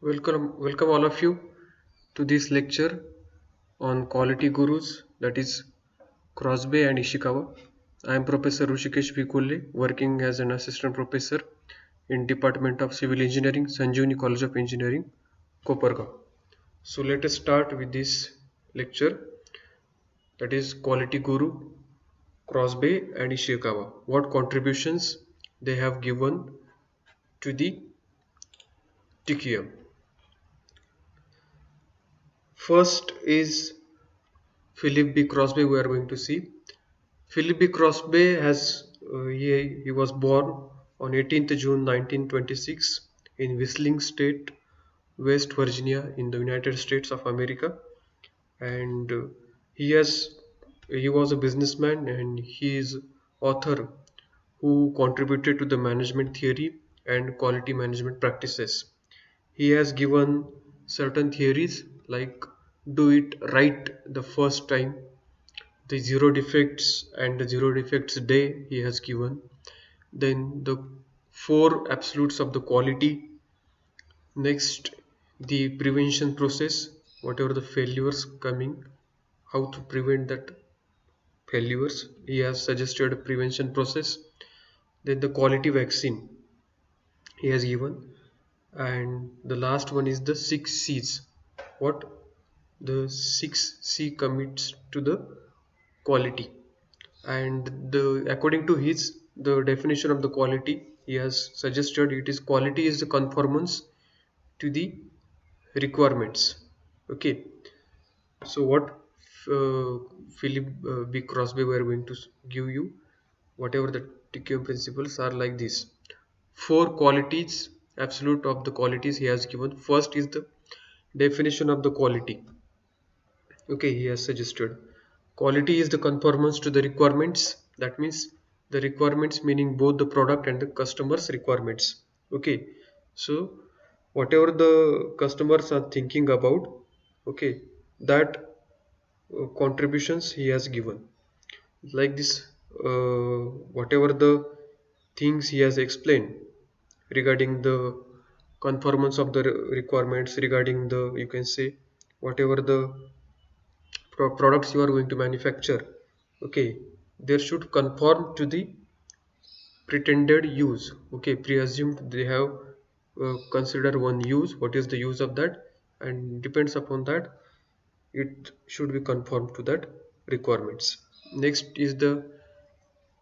Welcome all of you to this lecture on quality gurus, that is Crosby and Ishikawa. I am Professor Rushikesh V. Kolle, working as an assistant professor in Department of Civil Engineering, Sanjeevani College of Engineering, Koparga. So let us start with this lecture, that is quality guru Crosby and Ishikawa. What contributions they have given to the TQM. First is Philip B. Crosby. We are going to see Philip B. Crosby he was born on 18th June 1926 in Whistling State, West Virginia, in the United States of America, and he has he was a businessman, and he is author who contributed to the management theory and quality management practices. He has given certain theories like do it right the first time, the zero defects and the zero defects day he has given, then the four absolutes of the quality, next the prevention process, whatever the failures coming, how to prevent that failures, he has suggested a prevention process, then the quality vaccine he has given, and the last one is the 6 C's. What the 6C commits to the quality, and the according to his the definition of the quality, he has suggested it is quality is the conformance to the requirements. Okay, so what uh, Philip B. Crosby were going to give you, whatever the TQM principles are like this. Four qualities, absolute of the qualities he has given. First is the definition of the quality. Okay, he has suggested quality is the conformance to the requirements. That means the requirements meaning both the product and the customer's requirements. Okay, so whatever the customers are thinking about, okay, that contributions he has given like this, whatever the things he has explained regarding the conformance of the requirements, regarding the, you can say, whatever the products you are going to manufacture, okay, they should conform to the pretended use. Okay, pre-assumed they have consider one use, what is the use of that, and depends upon that it should be conformed to that requirements. Next is the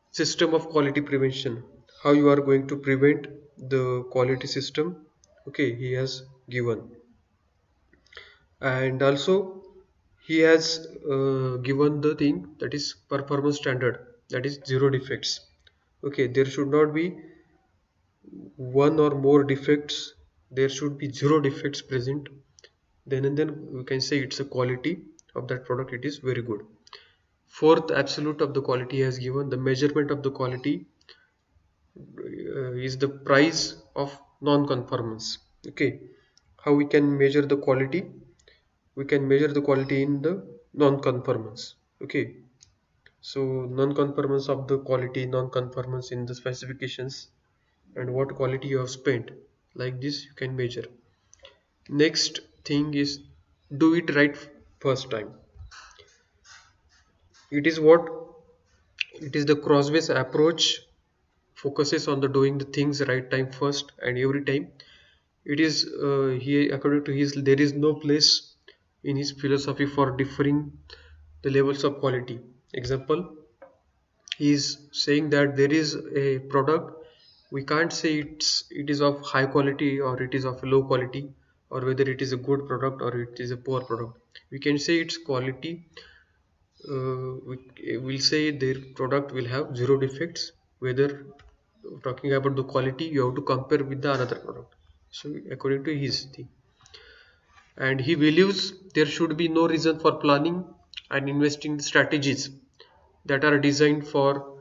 system of quality prevention, how you are going to prevent the quality system. Okay, he has given, and also he has given the thing that is performance standard, that is zero defects. Okay, there should not be one or more defects, there should be zero defects present, then and then we can say it's a quality of that product, it is very good. Fourth absolute of the quality has given the measurement of the quality is the price of non-conformance. Okay, how we can measure the quality, we can measure the quality in the non-conformance. Okay, so non-conformance of the quality, non-conformance in the specifications, and what quality you have spent, like this you can measure. Next thing is do it right first time. It is what, it is the Crosby's approach, focuses on the doing the things right time first and every time. It is he, according to his, there is no place in his philosophy for differing the levels of quality. Example, he is saying that there is a product, we can't say it is of high quality or it is of low quality, or whether it is a good product or it is a poor product. We can say its quality, we will say their product will have zero defects. Whether talking about the quality, you have to compare with the another product. So according to his thing, and he believes there should be no reason for planning and investing strategies that are designed for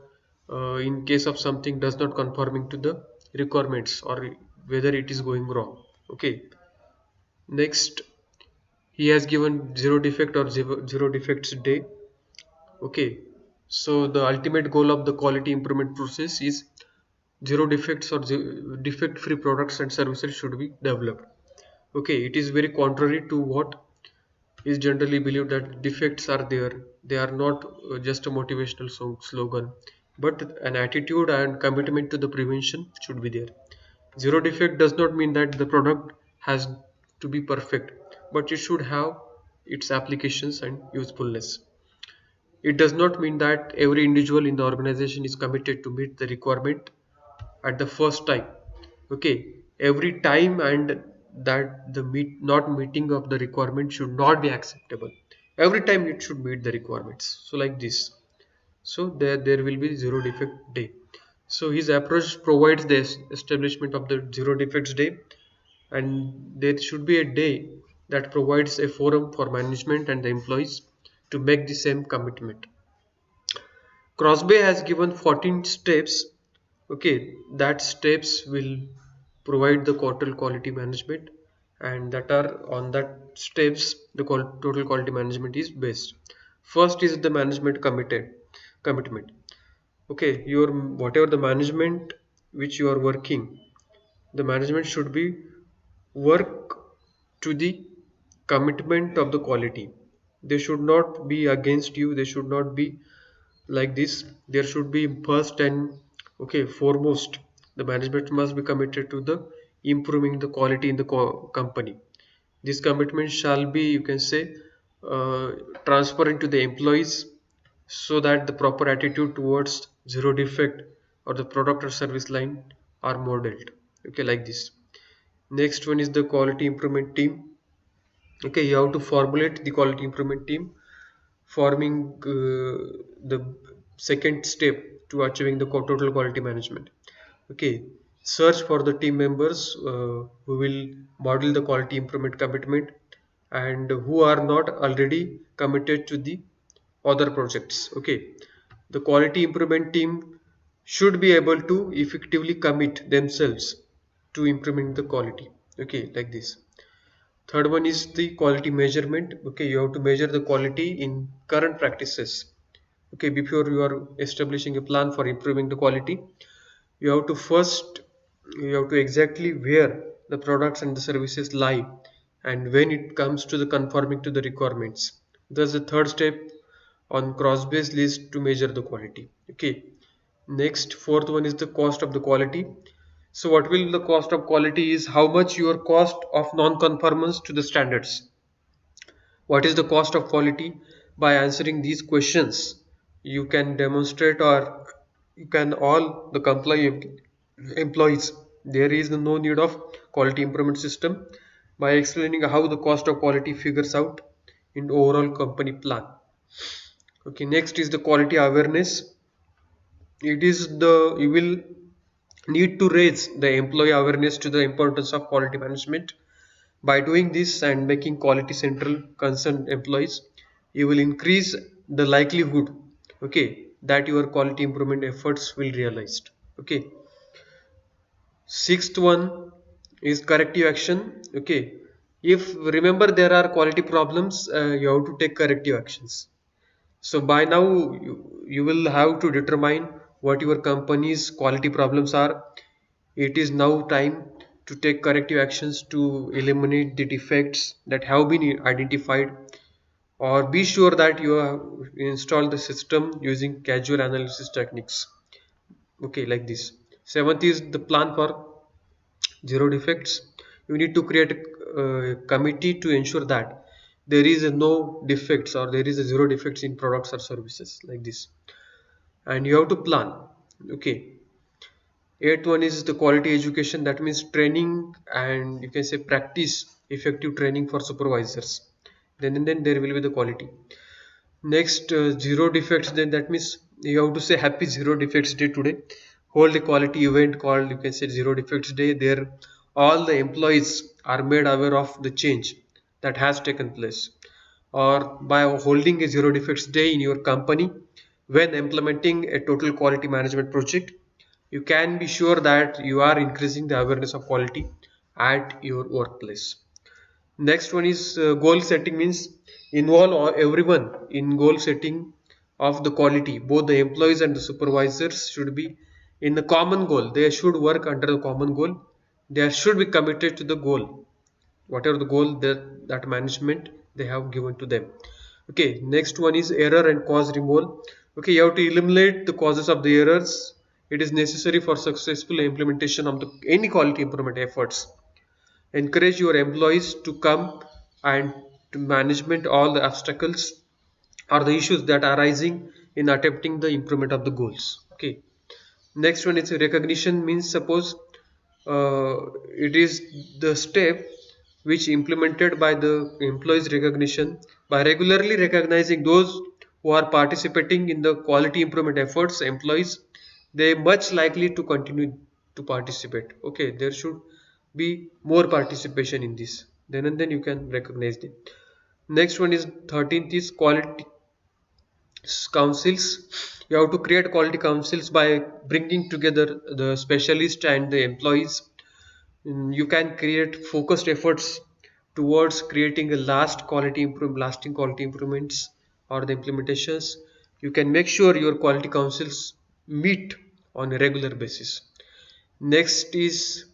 in case of something does not conforming to the requirements or whether it is going wrong. Okay, next he has given zero defect or zero defects day. Okay, so the ultimate goal of the quality improvement process is zero defects or defect free products and services should be developed. Okay, it is very contrary to what is generally believed, that defects are there. They are not just a motivational slogan, but an attitude and commitment to the prevention should be there. Zero defect does not mean that the product has to be perfect, but it should have its applications and usefulness. It does not mean that every individual in the organization is committed to meet the requirement at the first time. Okay, every time, and that the not meeting of the requirement should not be acceptable. Every time it should meet the requirements, so like this. So there will be zero defect day. So his approach provides the establishment of the zero defects day, and there should be a day that provides a forum for management and the employees to make the same commitment. Crosby has given 14 steps. Okay, that steps will provide the total quality management, and that are on that steps the total quality management is based. First is the management commitment. Okay, your whatever the management which you are working, the management should be work to the commitment of the quality. They should not be against you. They should not be like this. There should be first and okay foremost, the management must be committed to the improving the quality in the company. This commitment shall be, you can say, uh, transparent to the employees, so that the proper attitude towards zero defect or the product or service line are modeled. Okay, like this. Next one is the quality improvement team. Okay, you have to formulate the quality improvement team, forming the second step to achieving the total quality management. Okay, search for the team members who will model the quality improvement commitment, and who are not already committed to the other projects. Okay, the quality improvement team should be able to effectively commit themselves to improving the quality. Okay, like this. Third one is the quality measurement. Okay, you have to measure the quality in current practices. Okay, before you are establishing a plan for improving the quality, you have to first, you have to exactly where the products and the services lie, and when it comes to the conforming to the requirements. Thus the third step on cross-based list to measure the quality. Okay, next, fourth one is the cost of the quality. So what will the cost of quality is how much your cost of non-conformance to the standards. What is the cost of quality? By answering these questions, you can demonstrate, or you can all the employees, there is no need of quality improvement system, by explaining how the cost of quality figures out in overall company plan. Okay, next is the quality awareness. It is the, you will need to raise the employee awareness to the importance of quality management. By doing this and making quality central concerned employees, you will increase the likelihood, okay, that your quality improvement efforts will realized. Okay, sixth one is corrective action. Okay, if remember there are quality problems, you have to take corrective actions. So by now you will have to determine what your company's quality problems are. It is now time to take corrective actions to eliminate the defects that have been identified, or be sure that you have installed the system using casual analysis techniques. Okay, like this. Seventh is the plan for zero defects. You need to create a committee to ensure that there is a no defects, or there is a zero defects in products or services, like this. And you have to plan. Okay, eighth one is the quality education. That means training, and you can say practice effective training for supervisors. Then there will be the quality. Next, zero defects. Then that means you have to say happy zero defects day today. Hold a quality event called, you can say, zero defects day. There, all the employees are made aware of the change that has taken place. Or by holding a zero defects day in your company when implementing a total quality management project, you can be sure that you are increasing the awareness of quality at your workplace. Next one is goal setting, means involve everyone in goal setting of the quality. Both the employees and the supervisors should be in the common goal. They should work under the common goal. They should be committed to the goal. whatever the goal that management they have given to them. Okay, next one is error and cause removal. Okay, you have to eliminate the causes of the errors. It is necessary for successful implementation of any quality improvement efforts. Encourage your employees to come and to management all the obstacles or the issues that are arising in attempting the improvement of the goals. Okay, next one is recognition, means suppose it is the step which implemented by the employees recognition. By regularly recognizing those who are participating in the quality improvement efforts, employees, they much likely to continue to participate. Okay, there should be more participation in this, then and then you can recognize them. Next one is 13th is quality councils. You have to create quality councils by bringing together the specialists and the employees. You can create focused efforts towards creating a lasting quality improvements or the implementations. You can make sure your quality councils meet on a regular basis. Next is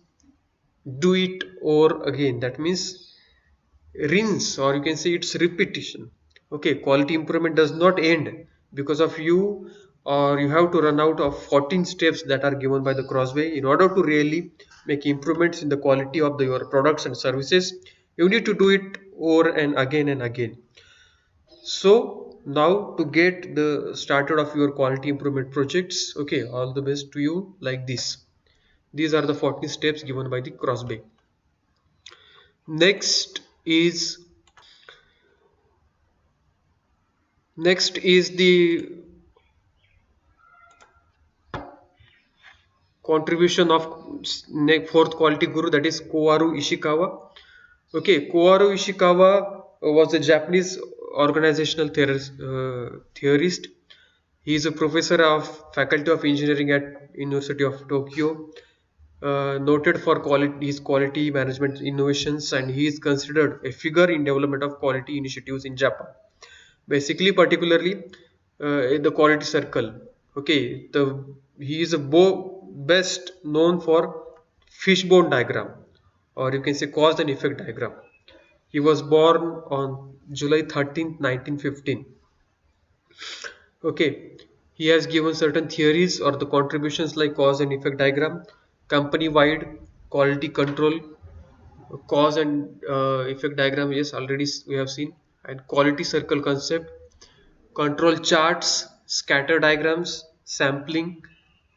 do it over again. That means rinse, or you can say it's repetition. Okay, quality improvement does not end because of you, or you have to run out of 14 steps that are given by the Crossway. In order to really make improvements in the quality of your products and services, you need to do it over and again. So now to get the started of your quality improvement projects, okay, all the best to you. Like this, these are the 14 steps given by the Crossway. next is Next is the contribution of fourth quality guru, that is Koharu Ishikawa. Okay, Koharu Ishikawa was a Japanese organizational theorist. He is a professor of Faculty of Engineering at University of Tokyo, noted for his quality management innovations, and he is considered a figure in development of quality initiatives in Japan. Basically, particularly in the quality circle. Okay, he is a best known for fishbone diagram, or you can say cause and effect diagram. He was born on July 13th, 1915. Okay, he has given certain theories or the contributions like cause and effect diagram, company wide quality control, cause and effect diagram, yes, already we have seen, and quality circle concept, control charts, scatter diagrams, sampling,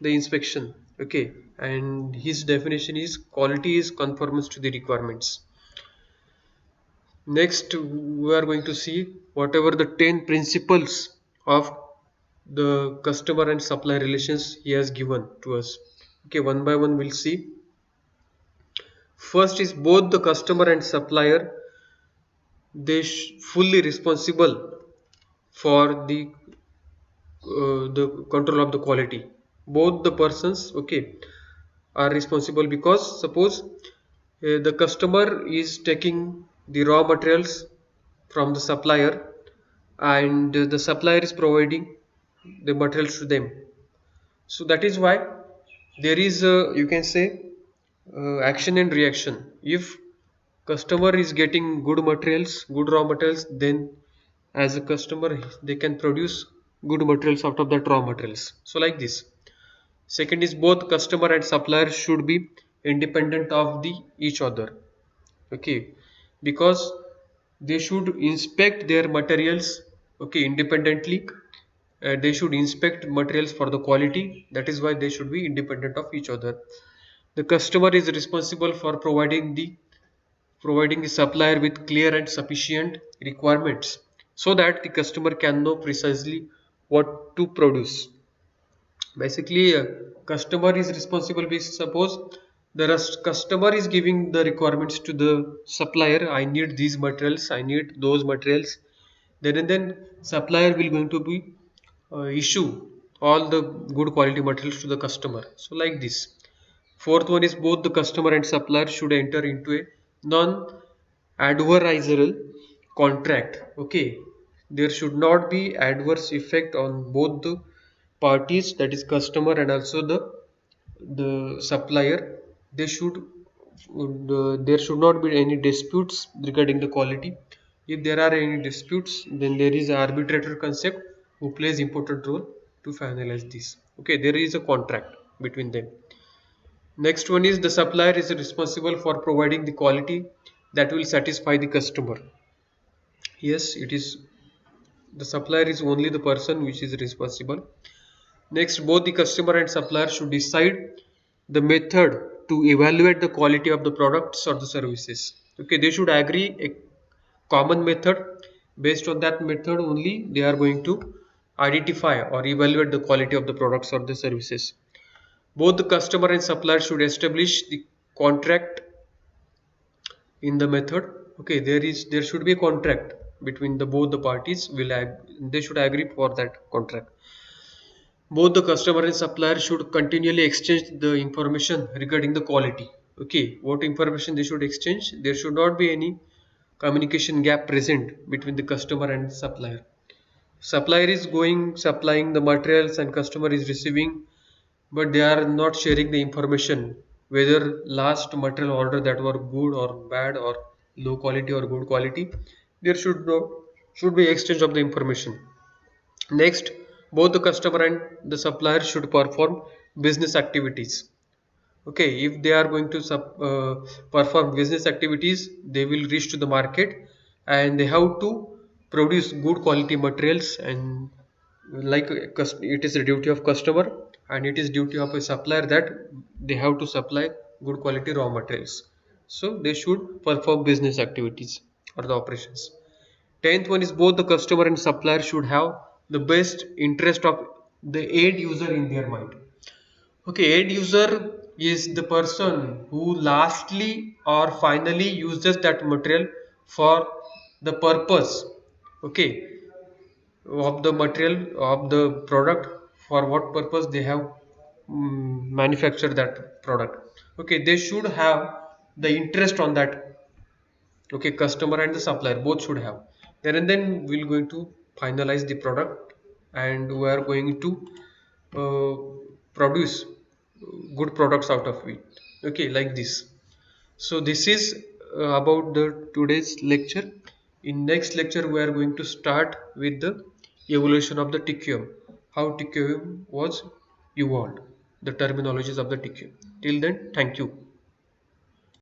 the inspection. Okay, and his definition is quality is conformance to the requirements. Next, we are going to see whatever the 10 principles of the customer and supply relations he has given to us. Okay, one by one we'll see. First is both the customer and supplier, they fully responsible for the control of the quality. Both the persons, okay, are responsible, because suppose the customer is taking the raw materials from the supplier, and the supplier is providing the materials to them. So that is why there is a, you can say, action and reaction. If customer is getting good raw materials, then as a customer they can produce good materials out of that raw materials. So like this. Second is both customer and supplier should be independent of the each other. Okay, because they should inspect their materials, okay, independently. They should inspect materials for the quality. That is why they should be independent of each other. The customer is responsible for providing the supplier with clear and sufficient requirements, so that the customer can know precisely what to produce. Basically, customer is responsible. We suppose the customer is giving the requirements to the supplier, I need these materials, I need those materials, then supplier will going to be issue all the good quality materials to the customer. So like this. Fourth one is both the customer and supplier should enter into a non adversarial contract. Okay, there should not be adverse effect on both the parties, that is customer and also the supplier. They should there should not be any disputes regarding the quality. If there are any disputes, then there is an arbitrator concept who plays important role to finalize this. Okay, there is a contract between them. Next one is the supplier is responsible for providing the quality that will satisfy the customer. Yes, it is the supplier is only the person which is responsible. Next, both the customer and supplier should decide the method to evaluate the quality of the products or the services. Okay, they should agree a common method. Based on that method only, they are going to identify or evaluate the quality of the products or the services. Both the customer and supplier should establish the contract in the method. Okay, there should be a contract between the both the parties they should agree for that contract. Both the customer and supplier should continually exchange the information regarding the quality. Okay, what information they should exchange? There should not be any communication gap present between the customer and supplier. Supplier is going supplying the materials and customer is receiving, but they are not sharing the information whether last material order that were good or bad or low quality or good quality. There should be exchange of the information. Next, both the customer and the supplier should perform business activities. Okay, if they are going to perform business activities, they will reach to the market and they have to produce good quality materials, and like it is a duty of customer and it is duty of a supplier that they have to supply good quality raw materials. So they should perform business activities or the operations. Tenth one is both the customer and supplier should have the best interest of the end user in their mind. Okay, end user is the person who lastly or finally uses that material for the purpose, okay, of the material of the product, for what purpose they have manufactured that product. Okay, they should have the interest on that. Okay, customer and the supplier both should have. Then we're going to finalize the product and we are going to uh, produce good products out of it. Okay, like this. So this is about the today's lecture. In next lecture we are going to start with the evolution of the TQM, how TQM was evolved, the terminologies of the TQM. Till then, thank you.